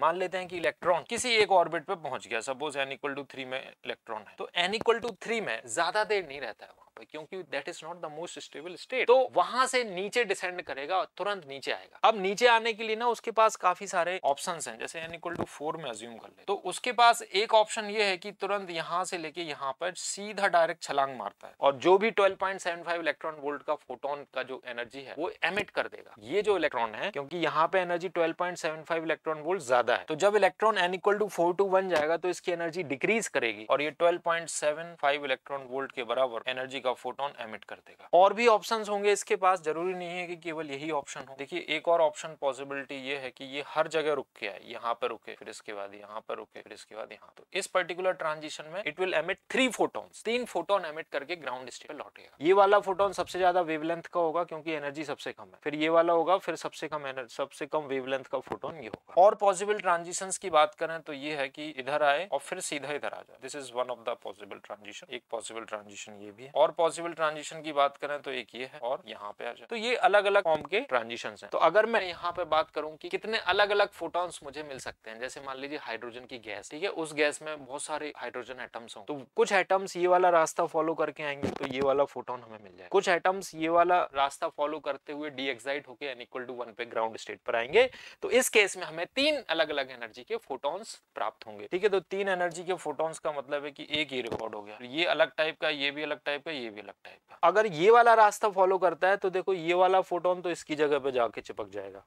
मान लेते हैं कि इलेक्ट्रॉन किसी एक ऑर्बिट पे पहुंच गया, सपोज n=3 में इलेक्ट्रॉन है, तो n=3 में ज्यादा देर नहीं रहता है वहां पे, क्योंकि that is not the most stable state. तो वहां से नीचे डिसेंड करेगा और तुरंत नीचे आएगा। अब नीचे आने के लिए ना उसके पास काफी सारे ऑप्शंस हैं, जैसे n=4 में अज्यूम कर ले, तो उसके पास एक ऑप्शन ये है कि तुरंत यहां से लेके यहां पर सीधा डायरेक्ट छलांग मारता है, और जो भी 12.75 इलेक्ट्रॉन वोल्ट का फोटोन का जो एनर्जी है वो एमिट कर देगा। ये जो इलेक्ट्रॉन है, क्योंकि यहाँ पे एनर्जी 12.75 इलेक्ट्रॉन वोल्ट ज्यादा है, तो जब इलेक्ट्रॉन n=4 to 1 जाएगा तो इसकी एनर्जी डिक्रीज करेगी और ये 12.75 इलेक्ट्रॉन वोल्ट के बराबर एनर्जी का फोटोन एमिट कर देगा। और भी ऑप्शंस होंगे इसके पास, जरूरी नहीं है कि केवल यही ऑप्शन हो। देखिए एक और ऑप्शन पॉसिबिलिटी ये है कि ये हर जगह रुक के आए, यहाँ पर रुके, फिर इसके बाद यहाँ पर रुके, फिर इसके बाद यहाँ। तो इस पर्टिकुलर ट्रांजिशन में it will emit 3 photons, 3 photon emit करके ग्राउंड स्टेट पे लौटेगा। ये वाला फोटोन सबसे ज्यादा वेवलेंथ का होगा क्योंकि एनर्जी सबसे कम है, फिर ये वाला होगा, फिर सबसे कम एनर्जी, सबसे कम वेवलेंथ का फोटोन ये होगा। और पॉसिबल ट्रांजिशंस की बात करें तो ये है कि इधर आए और फिर सीधा इधर आ जाए। This is one of the possible transition. एक पॉसिबल ट्रांजिशन ये भी है, और पॉसिबल ट्रांजिशन की बात करें तो एक ये है और यहाँ पे आ जाए। तो ये अलग अलग फॉर्म के ट्रांजिशंस हैं। तो अगर मैं यहाँ पे बात करूं कि कितने अलग अलग फोटॉन्स मुझे मिल सकते हैं, जैसे मान लीजिए हाइड्रोजन की गैस, ठीक है, उस गैस में बहुत सारे हाइड्रोजन एटम्स हों, तो कुछ एटम्स ये वाला रास्ता फॉलो करके आएंगे तो ये वाला फोटोन हमें मिल जाए, कुछ एटम्स ये वाला रास्ता फॉलो करते हुए डी एक्साइट होकर n=1 पे ग्राउंड स्टेट पर आएंगे। तो इस केस में हमें 3 अलग अलग एनर्जी के फोटॉन्स प्राप्त होंगे, ठीक है। तो 3 एनर्जी के फोटॉन्स का मतलब है कि एक ही रिकॉर्ड हो गया, ये अलग टाइप का, ये भी अलग टाइप का, ये भी अलग टाइप का। अगर ये वाला रास्ता फॉलो करता है तो देखो ये वाला फोटोन तो इसकी जगह पे जाके चिपक जाएगा,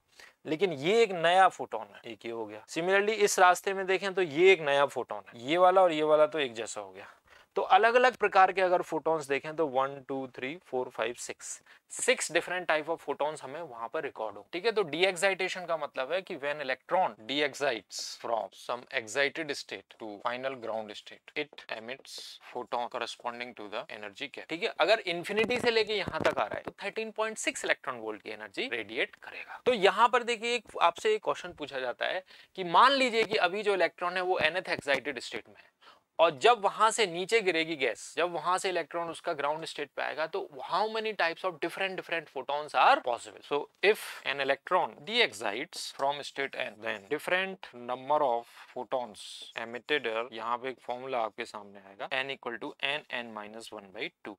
लेकिन ये एक नया फोटोन है, एक ये हो गया। सिमिलरली इस रास्ते में देखें तो ये एक नया फोटोन है, ये वाला और ये वाला तो एक जैसा हो गया। तो अलग अलग प्रकार के अगर फोटॉन्स देखें तो 1 2 3 4 5 6 डिफरेंट टाइप ऑफ फोटॉन्स हमें वहां पर रिकॉर्ड हो, ठीक है। तो डी एक्साइटेशन का मतलब है कि when electron de excites from some excited state to final ground state, it emits photon corresponding to the energy gap, ठीक है। अगर इंफिनिटी से लेके यहां तक आ रहा है तो 13.6 इलेक्ट्रॉन वोल्ट की एनर्जी रेडिएट करेगा। तो यहां पर देखिए आपसे एक क्वेश्चन पूछा जाता है कि मान लीजिए कि अभी जो इलेक्ट्रॉन है वो nth एक्साइटेड स्टेट में है, और जब वहां से नीचे गिरेगी गैस, जब वहां से इलेक्ट्रॉन उसका ग्राउंड स्टेट पे आएगा, तो how many types of different photons are possible. So if an electron de excites from state n, then different number of photons emitted, यहाँ पे एक फॉर्मूला आपके सामने आएगा, n=n n-1/2।